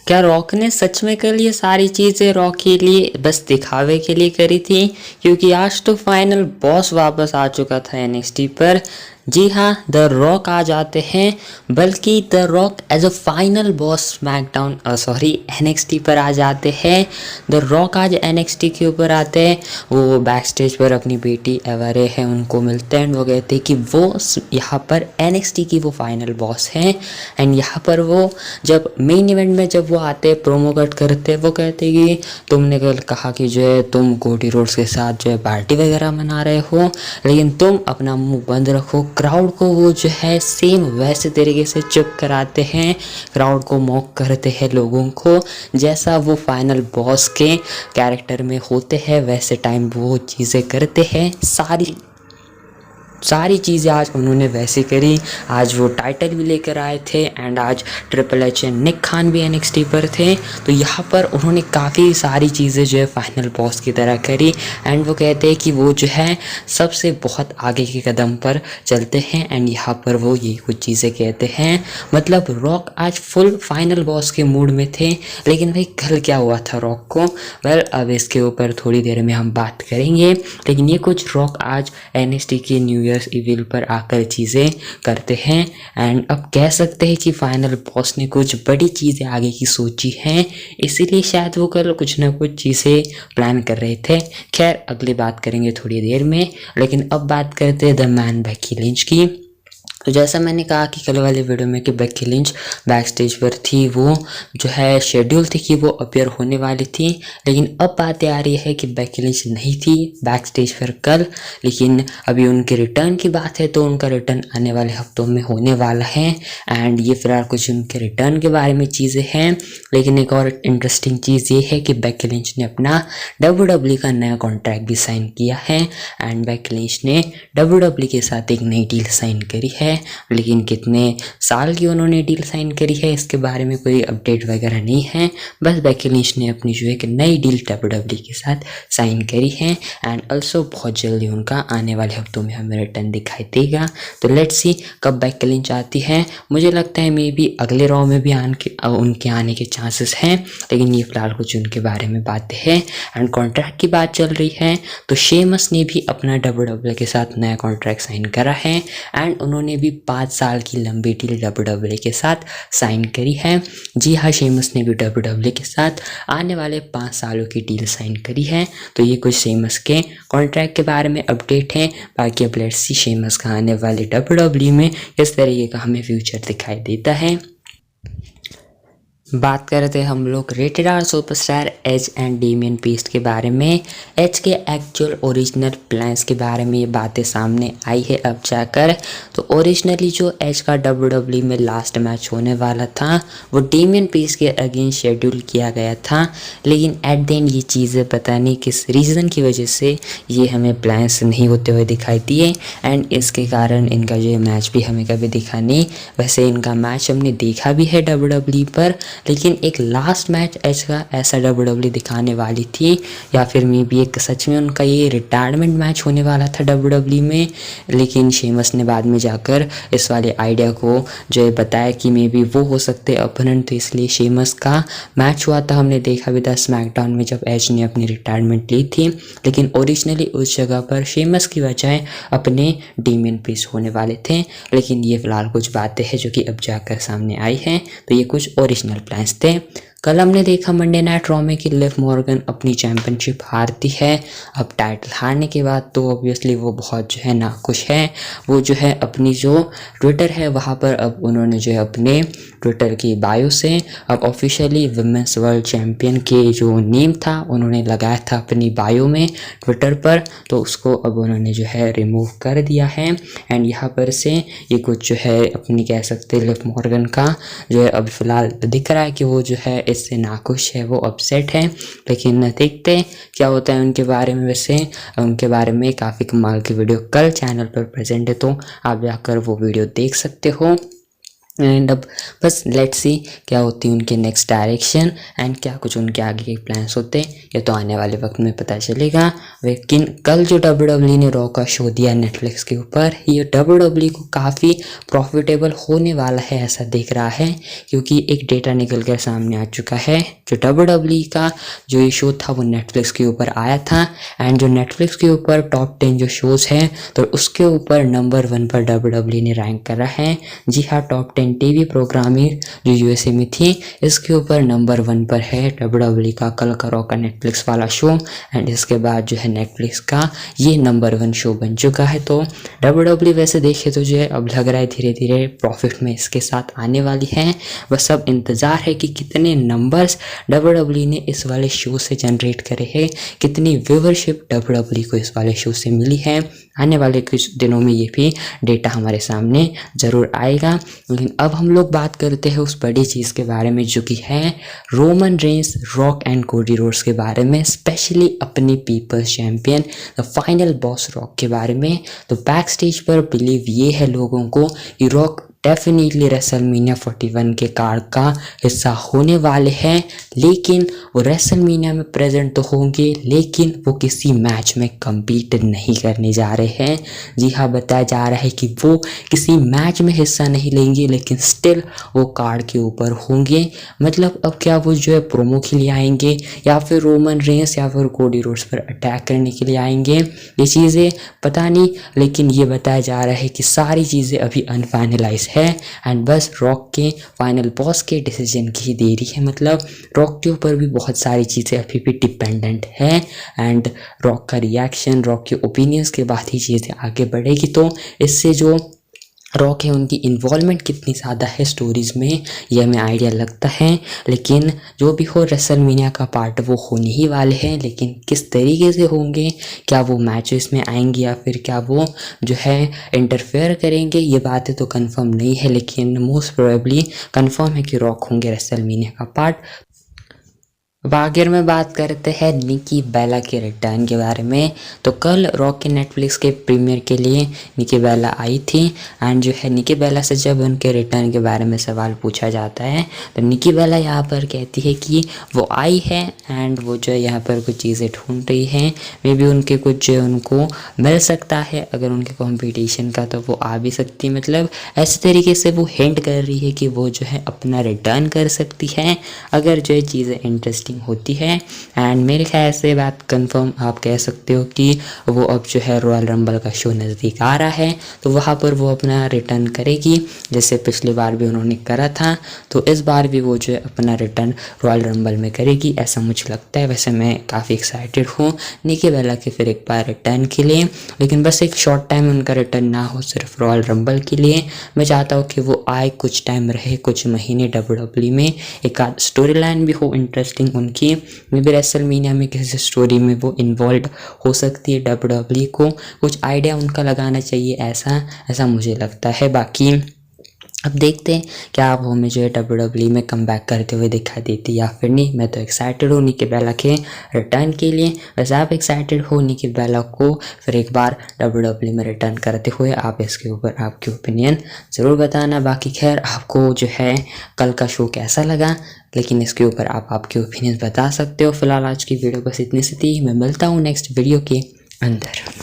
क्या रॉक ने सच में कल ये सारी चीज़ें रॉक के लिए बस दिखावे के लिए करी थी? क्योंकि आज तो फाइनल बॉस वापस आ चुका था एनएक्सटी पर। जी हाँ, द रॉक आ जाते हैं, बल्कि the Rock as a final boss SmackDown NXT पर आ जाते हैं। द रॉक आज एनएक्सटी के ऊपर आते हैं। वो बैक स्टेज पर अपनी बेटी एवरे है उनको मिलते हैं। वो कहते हैं कि वो यहाँ पर एनएक्सटी की वो फाइनल बॉस हैं। एंड यहाँ पर वो जब मेन इवेंट में जब वो आते हैं प्रोमो कट करते हैं, वो कहते हैं कि तुमने कल कहा कि जो है तुम कोडी रोड्स के साथ जो है पार्टी वगैरह मना रहे हो, लेकिन तुम अपना मुंह बंद रखो। क्राउड को वो जो है सेम वैसे तरीके से चुप कराते हैं, क्राउड को मॉक करते हैं लोगों को, जैसा वो फाइनल बॉस के कैरेक्टर में होते हैं वैसे टाइम वो चीज़ें करते हैं। सारी चीज़ें आज उन्होंने वैसे करी। आज वो टाइटल भी लेकर आए थे एंड आज ट्रिपल एच एंड निक खान भी एनएक्सटी पर थे। तो यहाँ पर उन्होंने काफ़ी सारी चीज़ें जो है फाइनल बॉस की तरह करी। एंड वो कहते हैं कि वो जो है सबसे बहुत आगे के कदम पर चलते हैं। एंड यहाँ पर वो ये कुछ चीज़ें कहते हैं, मतलब रॉक आज फुल फाइनल बॉस के मूड में थे। लेकिन भाई कल क्या हुआ था रॉक को? अब इसके ऊपर थोड़ी देर में हम बात करेंगे। लेकिन ये कुछ रॉक आज एनएक्सटी के न्यू ईयर्स इविल पर आकर चीज़ें करते हैं। एंड अब कह सकते हैं कि फाइनल बॉस ने कुछ बड़ी चीज़ें आगे की सोची हैं, इसीलिए शायद वो कल कुछ ना कुछ चीज़ें प्लान कर रहे थे। खैर अगली बात करेंगे थोड़ी देर में, लेकिन अब बात करते हैं द मैन बेकी लिंच की। तो जैसा मैंने कहा कि कल वाले वीडियो में कि बेकी लिंच बैक स्टेज पर थी, वो जो है शेड्यूल थी कि वो अपीयर होने वाली थी। लेकिन अब बातें आ रही है कि बेकी लिंच नहीं थी बैक स्टेज पर कल, लेकिन अभी उनके रिटर्न की बात है तो उनका रिटर्न आने वाले हफ्तों में होने वाला है। एंड ये फिलहाल कुछ उनके रिटर्न के बारे में चीज़ें हैं। लेकिन एक और इंटरेस्टिंग चीज़ ये है कि बेकी लिंच ने अपना WWE का नया कॉन्ट्रैक्ट भी साइन किया है। एंड बेकी लिंच ने WWE के साथ एक नई डील साइन करी है। लेकिन कितने साल की उन्होंने डील साइन करी है इसके बारे में कोई अपडेट वगैरह नहीं है। बस बेकी लिंच ने अपनी जो है कि नई डील WWE के साथ साइन करी है। एंड ऑल्सो बहुत जल्दी उनका आने वाले हफ्तों में हमें रिटर्न दिखाई देगा। तो लेट्स सी कब बेकी लिंच आती है। मुझे लगता है मे बी अगले रॉ में भी उनके आने के चांसेस हैं। लेकिन ये फिलहाल कुछ उनके बारे में बातें हैं। एंड कॉन्ट्रैक्ट की बात चल रही है तो शेमस ने भी अपना WWE के साथ नया कॉन्ट्रैक्ट साइन करा है। एंड उन्होंने भी 5 साल की लंबी डील WWE के साथ साइन करी है। जी हाँ, शेमस ने भी WWE के साथ आने वाले 5 सालों की डील साइन करी है। तो ये कुछ शेमस के कॉन्ट्रैक्ट के बारे में अपडेट है। बाकी अब लेट्स सी शेमस का आने वाले WWE में किस तरीके का हमें फ्यूचर दिखाई देता है। बात करते हैं हम लोग rated R superstar Edge and Damian Priest के बारे में। एज के एक्चुअल ओरिजिनल प्लान्स के बारे में ये बातें सामने आई है अब जाकर। तो ओरिजिनली जो एज का WWE में लास्ट मैच होने वाला था वो डेमियन पीस्ट के अगेंस्ट शेड्यूल किया गया था। लेकिन एट द एंड ये चीज़ें पता नहीं किस रीज़न की वजह से ये हमें प्लान्स नहीं होते हुए दिखाई दिए। एंड इसके कारण इनका जो मैच भी हमें कभी दिखा नहीं। वैसे इनका मैच हमने देखा भी है WWE पर, लेकिन एक लास्ट मैच एज का ऐसा WWE दिखाने वाली थी, या फिर मे बी एक सच में उनका ये रिटायरमेंट मैच होने वाला था WWE में। लेकिन शेमस ने बाद में जाकर इस वाले आइडिया को जो है बताया कि मे बी वो हो सकते अपोनेंट, तो इसलिए शेमस का मैच हुआ था। हमने देखा भी था स्मैकडाउन में जब एज ने अपनी रिटायरमेंट ली थी। लेकिन ओरिजिनली उस जगह पर शेमस की बजाय अपने डेमियन पीस होने वाले थे। लेकिन ये फिलहाल कुछ बातें हैं जो कि अब जाकर सामने आई हैं। तो ये कुछ ओरिजिनल प्लान्स थे। कल हमने देखा मंडे नाइट रॉ में कि लिव मॉर्गन अपनी चैंपियनशिप हारती है। अब टाइटल हारने के बाद तो ऑब्वियसली वो बहुत जो है नाखुश है। वो जो है अपनी जो ट्विटर है वहाँ पर अब उन्होंने जो है अपने ट्विटर की बायो से अब ऑफिशियली वुमेन्स वर्ल्ड चैम्पियन के जो नेम था उन्होंने लगाया था अपनी बायो में ट्विटर पर, तो उसको अब उन्होंने जो है रिमूव कर दिया है। एंड यहाँ पर से ये कुछ जो है अपनी कह सकते लिव मॉर्गन का जो है अब फिलहाल दिख रहा है कि वो जो है इससे नाखुश है, वो अपसेट है। लेकिन देखते हैं क्या होता है उनके बारे में। वैसे उनके बारे में काफ़ी कमाल की वीडियो कल चैनल पर प्रेजेंट है, तो आप जाकर वो वीडियो देख सकते हो। एंड अब बस लेट्स सी क्या होती है उनके नेक्स्ट डायरेक्शन एंड क्या कुछ उनके आगे के प्लान्स होते हैं, ये तो आने वाले वक्त में पता चलेगा। लेकिन कल जो WWE ने रॉ का शो दिया नेटफ्लिक्स के ऊपर, ये WWE को काफ़ी प्रॉफिटेबल होने वाला है ऐसा दिख रहा है, क्योंकि एक डेटा निकल कर सामने आ चुका है। जो WWE का जो ये शो था वो नेटफ्लिक्स के ऊपर आया था एंड जो नेटफ्लिक्स के ऊपर टॉप 10 जो शोज़ हैं तो उसके ऊपर नंबर 1 पर WWE ने रैंक करा है। जी हाँ, टॉप 10 टीवी प्रोग्रामिंग जो यूएसए में थी इसके ऊपर नंबर 1 पर है WWE का कल का रॉ का नेटफ्लिक्स वाला शो। एंड इसके बाद जो है नेटफ्लिक्स का ये नंबर 1 शो बन चुका है। तो WWE वैसे देखे तो जो है अब लग रहा है धीरे धीरे प्रॉफिट में इसके साथ आने वाली है। बस अब इंतज़ार है कि कितने नंबर्स WWE ने इस वाले शो से जनरेट करे हैं, कितनी व्यूवरशिप WWE को इस वाले शो से मिली है। आने वाले कुछ दिनों में ये भी डेटा हमारे सामने ज़रूर आएगा। लेकिन अब हम लोग बात करते हैं उस बड़ी चीज़ के बारे में जो कि है Roman Reigns, Rock and Cody Rhodes के बारे में, स्पेशली अपनी people's champion the final boss Rock के बारे में। तो बैक स्टेज पर बिलीव ये है लोगों को कि रॉक डेफिनेटली रेसलमीनिया 41 के कार्ड का हिस्सा होने वाले हैं, लेकिन वो रेसलमीनिया में प्रेजेंट तो होंगे लेकिन वो किसी मैच में कम्पीट नहीं करने जा रहे हैं। जी हाँ, बताया जा रहा है कि वो किसी मैच में हिस्सा नहीं लेंगे लेकिन स्टिल वो कार्ड के ऊपर होंगे। मतलब अब क्या वो जो है प्रोमो के लिए आएंगे या फिर रोमन रेंस या फिर कोडी रोड्स पर अटैक करने के लिए आएंगे, ये चीज़ें पता नहीं। लेकिन ये बताया जा रहा है कि सारी चीज़ें अभी अनफाइनलाइज है एंड बस रॉक के फाइनल बॉस के डिसीजन की ही देरी है। मतलब रॉक के ऊपर भी बहुत सारी चीज़ें अभी भी डिपेंडेंट है एंड रॉक का रिएक्शन, रॉक के ओपिनियंस के बाद ही चीज़ें आगे बढ़ेगी। तो इससे जो रॉक है उनकी इन्वॉल्वमेंट कितनी ज़्यादा है स्टोरीज़ में, ये हमें आइडिया लगता है। लेकिन जो भी हो रेसलमीनिया का पार्ट वो होने ही वाले हैं, लेकिन किस तरीके से होंगे, क्या वो मैचेस में आएंगे या फिर क्या वो जो है इंटरफेयर करेंगे, ये बातें तो कंफर्म नहीं है। लेकिन मोस्ट प्रोबेबली कंफर्म है कि रॉक होंगे रेसलमीनिया का पार्ट। अब आखिर में बात करते हैं निकी बेला के रिटर्न के बारे में। तो कल रॉक के नेटफ्लिक्स के प्रीमियर के लिए निकी बेला आई थी एंड जो है निकी बेला से जब उनके रिटर्न के बारे में सवाल पूछा जाता है तो निकी बेला यहाँ पर कहती है कि वो आई है एंड वो जो है यहाँ पर कुछ चीज़ें ढूंढ रही हैं, मे बी उनके कुछ जो उनको मिल सकता है अगर उनके कॉम्पिटिशन का तो वो आ भी सकती है। मतलब ऐसे तरीके से वो हिंट कर रही है कि वो जो है अपना रिटर्न कर सकती है अगर जो है चीज़ें इंटरेस्टिंग होती है। एंड मेरे ख्याल से बात कंफर्म आप कह सकते हो कि वो अब जो है रॉयल रंबल का शो नज़दीक आ रहा है तो वहाँ पर वो अपना रिटर्न करेगी, जैसे पिछली बार भी उन्होंने करा था। तो इस बार भी वो जो है अपना रिटर्न रॉयल रंबल में करेगी ऐसा मुझे लगता है। वैसे मैं काफ़ी एक्साइटेड हूँ निकी बेला के फिर एक बार रिटर्न के लिए, लेकिन बस एक शॉर्ट टाइम उनका रिटर्न ना हो सिर्फ रॉयल रंबल के लिए। मैं चाहता हूँ कि वो आए, कुछ टाइम रहे, कुछ महीने WWE में, एक आध स्टोरी लाइन भी हो इंटरेस्टिंग उनकी, मे बी रेसलमीनिया में किसी स्टोरी में वो इन्वॉल्व हो सकती है। WWE को कुछ आइडिया उनका लगाना चाहिए, ऐसा मुझे लगता है। बाकी अब देखते हैं क्या आप हमें जो है WWE में कम बैक करते हुए दिखा देती या फिर नहीं। मैं तो एक्साइटेड हूँ निकी बेला के रिटर्न के लिए। वैसे आप एक्साइटेड हो निकी बेला को फिर एक बार WWE में रिटर्न करते हुए? आप इसके ऊपर आपकी ओपिनियन ज़रूर बताना। बाकी खैर आपको जो है कल का शो कैसा लगा, लेकिन इसके ऊपर आप आपके ओपिनियन बता सकते हो। फिलहाल आज की वीडियो बस इतनी सी थी, मैं मिलता हूँ नेक्स्ट वीडियो के अंदर।